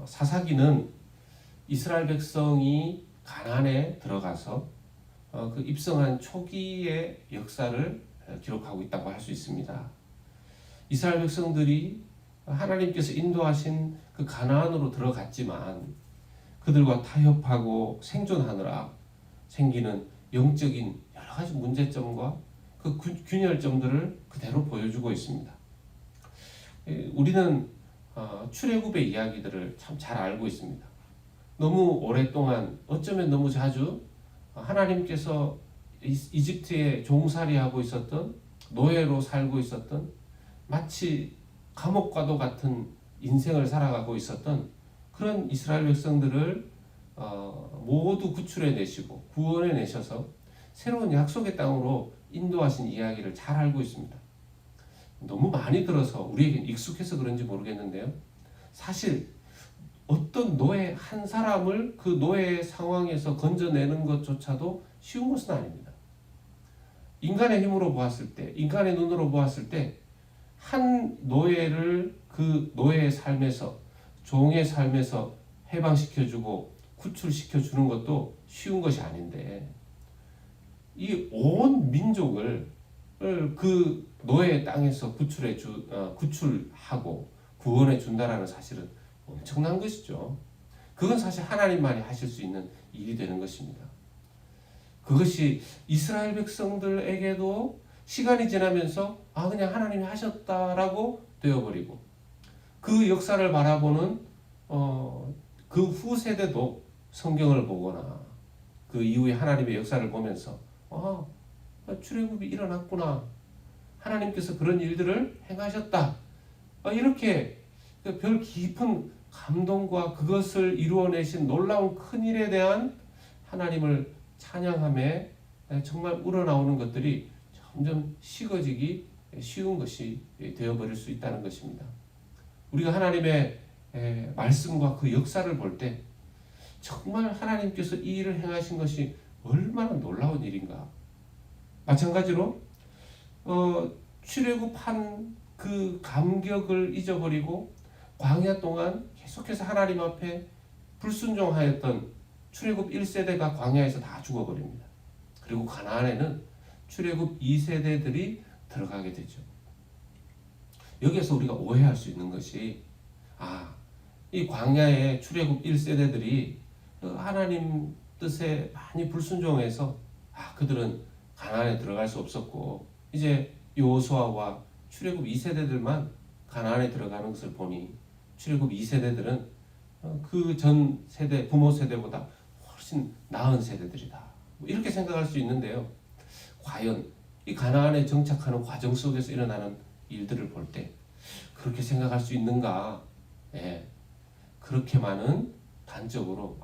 사사기는 이스라엘 백성이 가나안에 들어가서 그 입성한 초기의 역사를 기록하고 있다고 할 수 있습니다. 이스라엘 백성들이 하나님께서 인도하신 그 가나안으로 들어갔지만 그들과 타협하고 생존하느라 생기는 영적인 여러 가지 문제점과 그 균열점들을 그대로 보여주고 있습니다. 우리는 출애굽의 이야기들을 참 잘 알고 있습니다. 너무 오랫동안, 어쩌면 너무 자주 하나님께서 이집트에 종살이하고 있었던, 노예로 살고 있었던, 마치 감옥과도 같은 인생을 살아가고 있었던 그런 이스라엘 백성들을 모두 구출해 내시고 구원해 내셔서 새로운 약속의 땅으로 인도하신 이야기를 잘 알고 있습니다. 너무 많이 들어서 우리에겐 익숙해서 그런지 모르겠는데요. 사실 어떤 노예 한 사람을 그 노예의 상황에서 건져내는 것조차도 쉬운 것은 아닙니다. 인간의 힘으로 보았을 때, 인간의 눈으로 보았을 때 한 노예를 그 노예의 삶에서, 종의 삶에서 해방시켜주고 구출시켜주는 것도 쉬운 것이 아닌데, 이 온 민족을 그 노예의 땅에서 구출하고 구원해 준다라는 사실은 엄청난 것이죠. 그건 사실 하나님만이 하실 수 있는 일이 되는 것입니다. 그것이 이스라엘 백성들에게도 시간이 지나면서 그냥 하나님이 하셨다라고 되어버리고, 그 역사를 바라보는 그 후세대도 성경을 보거나 그 이후에 하나님의 역사를 보면서 출애굽이 일어났구나, 하나님께서 그런 일들을 행하셨다, 이렇게 별 깊은 감동과 그것을 이루어내신 놀라운 큰 일에 대한 하나님을 찬양함에 정말 우러나오는 것들이 점점 식어지기 쉬운 것이 되어버릴 수 있다는 것입니다. 우리가 하나님의 말씀과 그 역사를 볼 때 정말 하나님께서 이 일을 행하신 것이 얼마나 놀라운 일인가. 마찬가지로 출애굽한 그 감격을 잊어버리고 광야 동안 계속해서 하나님 앞에 불순종하였던 출애굽 1세대가 광야에서 다 죽어버립니다. 그리고 가나안에는 출애굽 2세대들이 들어가게 되죠. 여기에서 우리가 오해할 수 있는 것이, 이 광야의 출애굽 1세대들이 하나님 뜻에 많이 불순종해서 그들은 가나안에 들어갈 수 없었고, 이제 여호수아와 출애굽 2세대들만 가나안에 들어가는 것을 보니 출애굽 2세대들은 그 전 세대, 부모 세대보다 훨씬 나은 세대들이다, 이렇게 생각할 수 있는데요. 과연 이 가나안에 정착하는 과정 속에서 일어나는 일들을 볼 때 그렇게 생각할 수 있는가? 그렇게만은 단적으로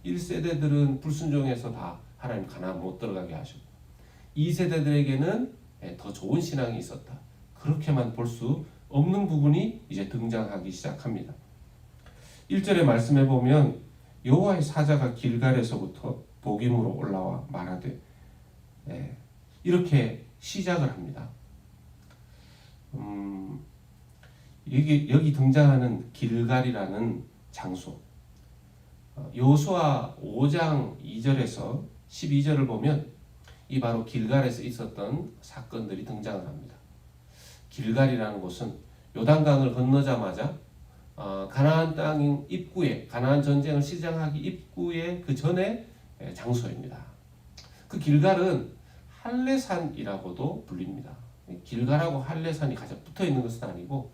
1세대들은 불순종해서 다 하나님 가나안 못 들어가게 하셨고 2세대들에게는 더 좋은 신앙이 있었다, 그렇게만 볼 수 없는 부분이 이제 등장하기 시작합니다. 1절의 말씀에 보면 여호와의 사자가 길갈에서부터 복임으로 올라와 말하되, 이렇게 시작을 합니다. 여기 등장하는 길갈이라는 장소, 여호수아 5장 2절에서 12절을 보면 이 바로 길갈에서 있었던 사건들이 등장을 합니다. 길갈이라는 곳은 요단강을 건너자마자 가나안 땅 입구에, 가나안 전쟁을 시작하기 입구에 그 전에 장소입니다. 그 길갈은 할례산이라고도 불립니다. 길갈하고 할례산이 가장 붙어 있는 것은 아니고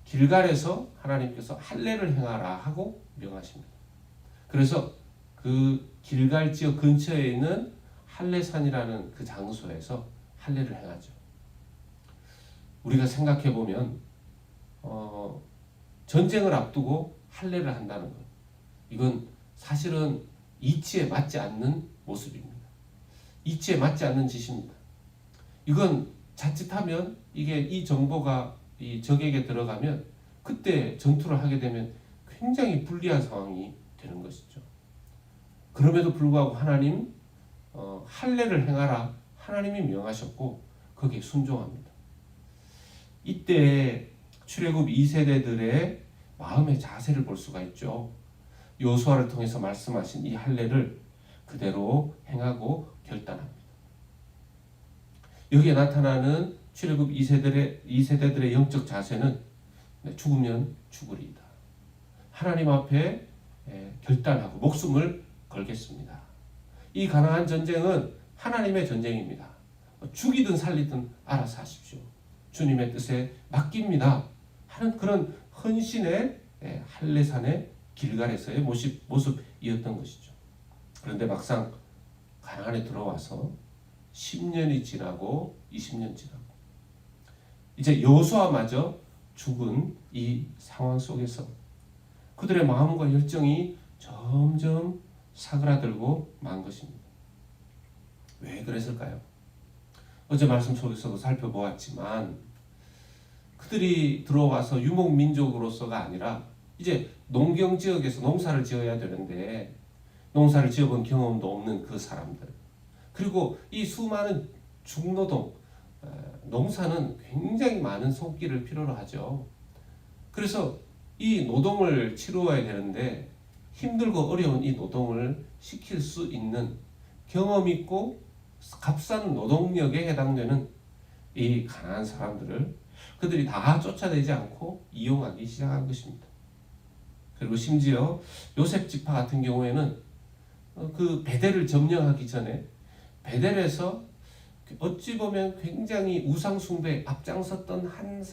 길갈에서 하나님께서 할례를 행하라 하고 명하십니다. 그래서 그 길갈 지역 근처에 있는 할례산이라는 그 장소에서 할례를 행하죠. 우리가 생각해 보면 전쟁을 앞두고 할례를 한다는 것, 이건 사실은 이치에 맞지 않는 모습입니다. 이치에 맞지 않는 짓입니다. 이건 자칫하면 이 정보가 이 적에게 들어가면 그때 전투를 하게 되면 굉장히 불리한 상황이 되는 것이죠. 그럼에도 불구하고 하나님 할례를 행하라 하나님이 명하셨고 거기에 순종합니다. 이때 출애굽 2세대들의 마음의 자세를 볼 수가 있죠. 여호수아를 통해서 말씀하신 이 할례를 그대로 행하고 결단합니다. 여기에 나타나는 출애굽 2세대들의 영적 자세는 죽으면 죽으리이다. 하나님 앞에 결단하고 목숨을 걸겠습니다. 이 가나안 전쟁은 하나님의 전쟁입니다. 죽이든 살리든 알아서 하십시오. 주님의 뜻에 맡깁니다 하는 그런 헌신의 할례산의 길갈에서의 모습이었던 것이죠. 그런데 막상 가나안에 들어와서 10년이 지나고 20년 지나고 이제 여호수아마저 죽은 이 상황 속에서 그들의 마음과 열정이 점점 사그라들고 만 것입니다. 왜 그랬을까요? 어제 말씀 속에서도 살펴보았지만 그들이 들어와서 유목민족으로서가 아니라 이제 농경지역에서 농사를 지어야 되는데 농사를 지어본 경험도 없는 그 사람들, 그리고 이 수많은 중노동, 농사는 굉장히 많은 손길을 필요로 하죠. 그래서 이 노동을 치루어야 되는데 힘들고 어려운 이 노동을 시킬 수 있는 경험 있고 값싼 노동력에 해당되는 이 가난한 사람들을 그들이 다 쫓아내지 않고 이용하기 시작한 것입니다. 그리고 심지어 요셉 지파 같은 경우에는 그 베델을 점령하기 전에 베델에서 어찌 보면 굉장히 우상 숭배에 앞장섰던 한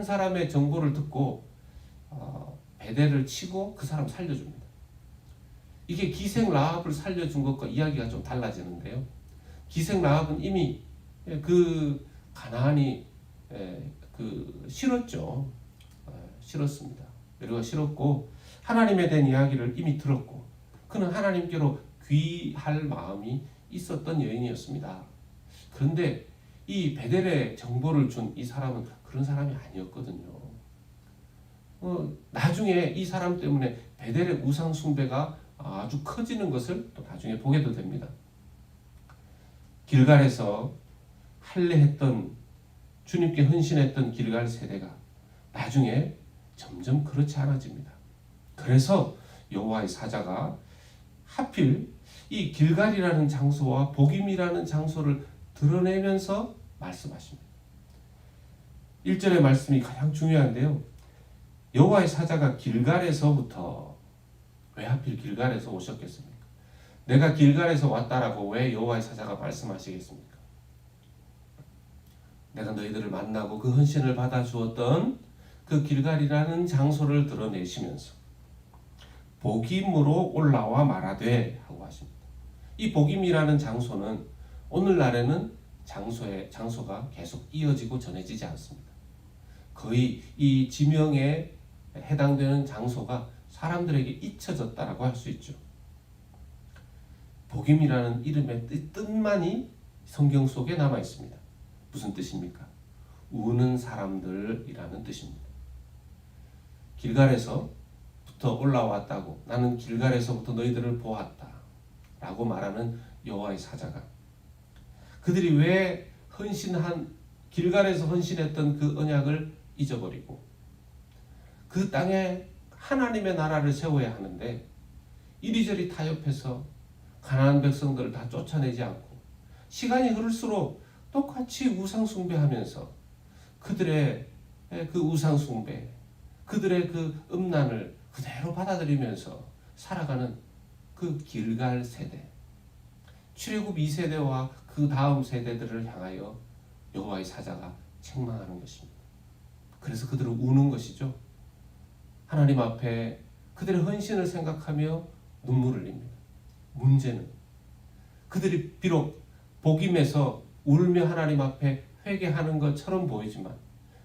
사람의 정보를 듣고 베델을 치고 그 사람 살려줍니다. 이게 기생 라합을 살려준 것과 이야기가 좀 달라지는데요. 기생 라합은 이미 그 가나안이 싫었죠. 싫었습니다. 외로가 싫었고 하나님에 대한 이야기를 이미 들었고 그는 하나님께로 귀할 마음이 있었던 여인이었습니다. 그런데 이 베델의 정보를 준 이 사람은 그런 사람이 아니었거든요. 나중에 이 사람 때문에 베델의 우상 숭배가 아주 커지는 것을 또 나중에 보게도 됩니다. 길갈에서 할례했던 주님께 헌신했던 길갈 세대가 나중에 점점 그렇지 않아집니다. 그래서 여호와의 사자가 하필 이 길갈이라는 장소와 복임이라는 장소를 드러내면서 말씀하십니다. 1절의 말씀이 가장 중요한데요. 여호와의 사자가 길갈에서부터, 왜 하필 길갈에서 오셨겠습니까? 내가 길갈에서 왔다라고 왜 여호와의 사자가 말씀하시겠습니까? 내가 너희들을 만나고 그 헌신을 받아 주었던 그 길갈이라는 장소를 드러내시면서 복임으로 올라와 말하되 하고 하십니다. 이 복임이라는 장소는 오늘날에는 장소가 계속 이어지고 전해지지 않습니다. 거의 이 지명에 해당되는 장소가 사람들에게 잊혀졌다라고 할 수 있죠. 복임이라는 이름의 뜻만이 성경 속에 남아 있습니다. 무슨 뜻입니까? 우는 사람들이라는 뜻입니다. 길갈에서부터 올라왔다고, 나는 길갈에서부터 너희들을 보았다 라고 말하는 여호와의 사자가 그들이 왜 길갈에서 헌신했던 그 언약을 잊어버리고 그 땅에 하나님의 나라를 세워야 하는데 이리저리 타협해서 가나안 백성들을 다 쫓아내지 않고 시간이 흐를수록 똑같이 우상 숭배하면서 그들의 그 우상 숭배, 그들의 그 음란을 그대로 받아들이면서 살아가는 그 길갈 세대, 출애굽 2세대와 그 다음 세대들을 향하여 여호와의 사자가 책망하는 것입니다. 그래서 그들은 우는 것이죠. 하나님 앞에 그들의 헌신을 생각하며 눈물을 흘립니다. 문제는 그들이 비록 복임에서 울며 하나님 앞에 회개하는 것처럼 보이지만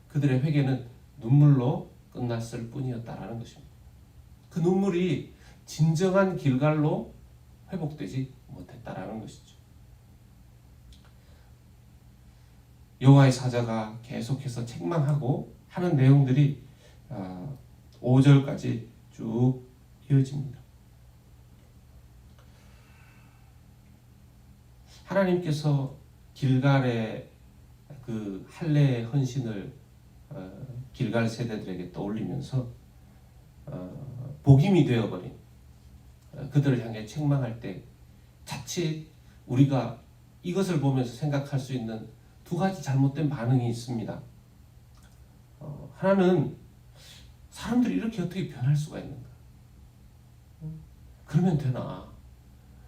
그들의 회개는 눈물로 끝났을 뿐이었다라는 것입니다. 그 눈물이 진정한 길갈로 회복되지 못했다라는 것이죠. 여호와의 사자가 계속해서 책망하고 하는 내용들이 5절까지 쭉 이어집니다. 하나님께서 길갈의 그 할례의 헌신을 길갈 세대들에게 떠올리면서 복임이 되어버린 그들을 향해 책망할 때 자칫 우리가 이것을 보면서 생각할 수 있는 두 가지 잘못된 반응이 있습니다. 하나는 사람들이 이렇게 어떻게 변할 수가 있는가? 그러면 되나?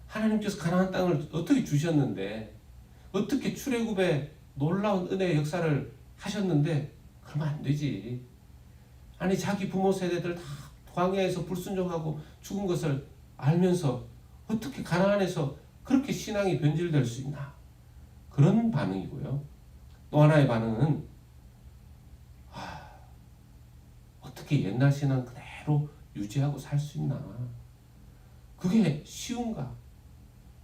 하나님께서 가나안 땅을 어떻게 주셨는데, 어떻게 출애굽의 놀라운 은혜의 역사를 하셨는데 그러면 안 되지. 아니 자기 부모 세대들 다 광야에서 불순종하고 죽은 것을 알면서 어떻게 가나안에서 그렇게 신앙이 변질될 수 있나? 그런 반응이고요. 또 하나의 반응은 어떻게 옛날 신앙 그대로 유지하고 살 수 있나? 그게 쉬운가?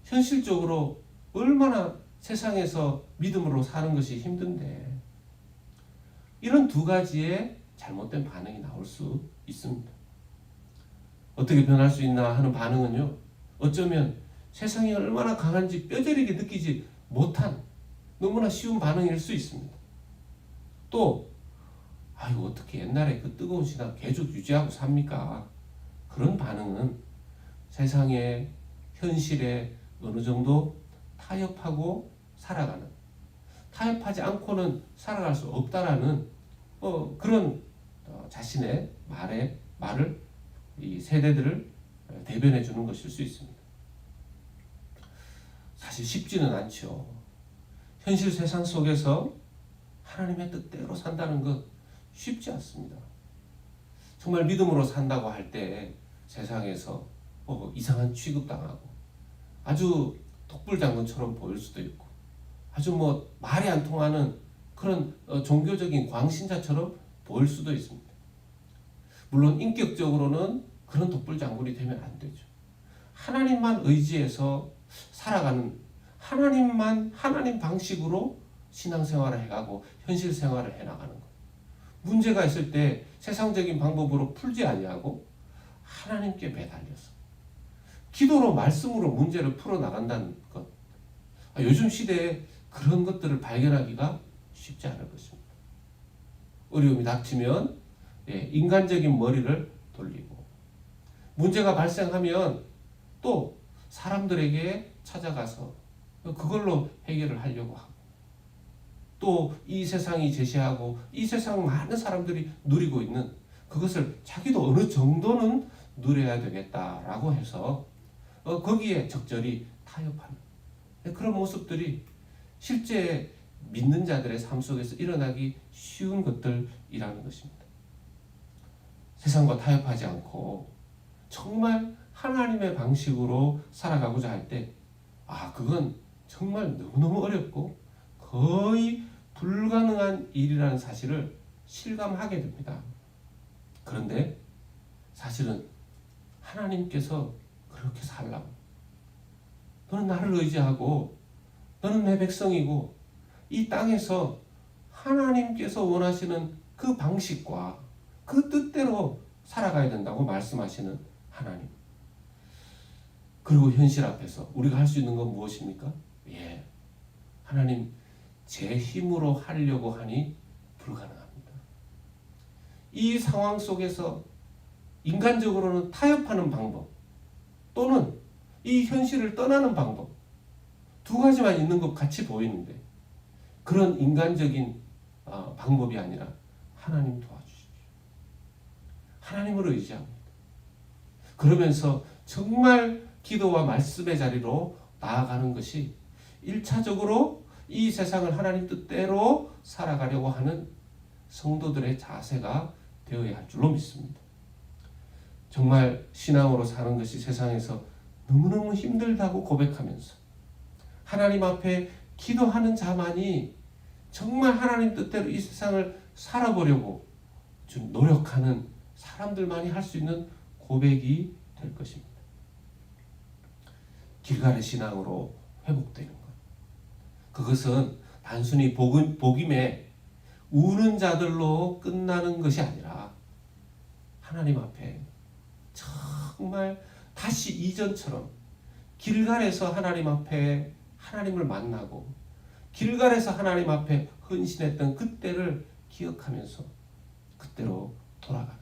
현실적으로 얼마나 세상에서 믿음으로 사는 것이 힘든데, 이런 두 가지의 잘못된 반응이 나올 수 있습니다. 어떻게 변할 수 있나 하는 반응은요, 어쩌면 세상이 얼마나 강한지 뼈저리게 느끼지 못한 너무나 쉬운 반응일 수 있습니다. 또 어떻게 옛날에 그 뜨거운 신앙 계속 유지하고 삽니까? 그런 반응은 세상의 현실에 어느 정도 타협하고 살아가는, 타협하지 않고는 살아갈 수 없다라는 그런 자신의 말을 이 세대들을 대변해 주는 것일 수 있습니다. 사실 쉽지는 않죠. 현실 세상 속에서 하나님의 뜻대로 산다는 것 쉽지 않습니다. 정말 믿음으로 산다고 할 때 세상에서 이상한 취급당하고 아주 독불장군처럼 보일 수도 있고 아주 말이 안 통하는 그런 종교적인 광신자처럼 보일 수도 있습니다. 물론 인격적으로는 그런 독불장군이 되면 안 되죠. 하나님만 의지해서 살아가는, 하나님 방식으로 신앙생활을 해가고 현실 생활을 해나가는 것. 문제가 있을 때 세상적인 방법으로 풀지 아니하고 하나님께 매달려서 기도로 말씀으로 문제를 풀어나간다는 것. 요즘 시대에 그런 것들을 발견하기가 쉽지 않을 것입니다. 어려움이 닥치면 인간적인 머리를 돌리고, 문제가 발생하면 또 사람들에게 찾아가서 그걸로 해결을 하려고 하고, 또 이 세상이 제시하고 이 세상 많은 사람들이 누리고 있는 그것을 자기도 어느 정도는 누려야 되겠다라고 해서 거기에 적절히 타협하는 그런 모습들이 실제 믿는 자들의 삶 속에서 일어나기 쉬운 것들이라는 것입니다. 세상과 타협하지 않고 정말 하나님의 방식으로 살아가고자 할 때 그건 정말 너무너무 어렵고 거의 불가능한 일이라는 사실을 실감하게 됩니다. 그런데 사실은 하나님께서 그렇게 살라고, 너는 나를 의지하고 너는 내 백성이고 이 땅에서 하나님께서 원하시는 그 방식과 그 뜻대로 살아가야 된다고 말씀하시는 하나님. 그리고 현실 앞에서 우리가 할 수 있는 건 무엇입니까? 하나님, 제 힘으로 하려고 하니 불가능합니다. 이 상황 속에서 인간적으로는 타협하는 방법 또는 이 현실을 떠나는 방법, 두 가지만 있는 것 같이 보이는데 그런 인간적인 방법이 아니라 하나님 도와주십시오. 하나님을 의지합니다. 그러면서 정말 기도와 말씀의 자리로 나아가는 것이 1차적으로 이 세상을 하나님 뜻대로 살아가려고 하는 성도들의 자세가 되어야 할 줄로 믿습니다. 정말 신앙으로 사는 것이 세상에서 너무너무 힘들다고 고백하면서 하나님 앞에 기도하는 자만이 정말 하나님 뜻대로 이 세상을 살아보려고 좀 노력하는 사람들만이 할 수 있는 고백이 될 것입니다. 길갈의 신앙으로 회복되는 것. 그것은 단순히 복임에 우는 자들로 끝나는 것이 아니라 하나님 앞에 정말 다시 이전처럼 길갈에서 하나님 앞에 하나님을 만나고 길갈에서 하나님 앞에 헌신했던 그때를 기억하면서 그때로 돌아가는,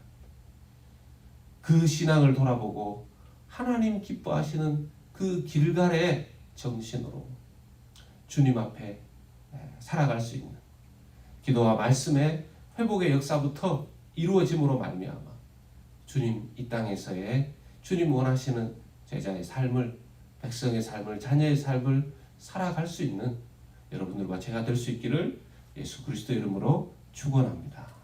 그 신앙을 돌아보고 하나님 기뻐하시는 그 길갈의 정신으로 주님 앞에 살아갈 수 있는 기도와 말씀의 회복의 역사부터 이루어짐으로 말미암아 주님 이 땅에서의 주님 원하시는 제자의 삶을, 백성의 삶을, 자녀의 삶을 살아갈 수 있는 여러분들과 제가 될 수 있기를 예수 그리스도 이름으로 축원합니다.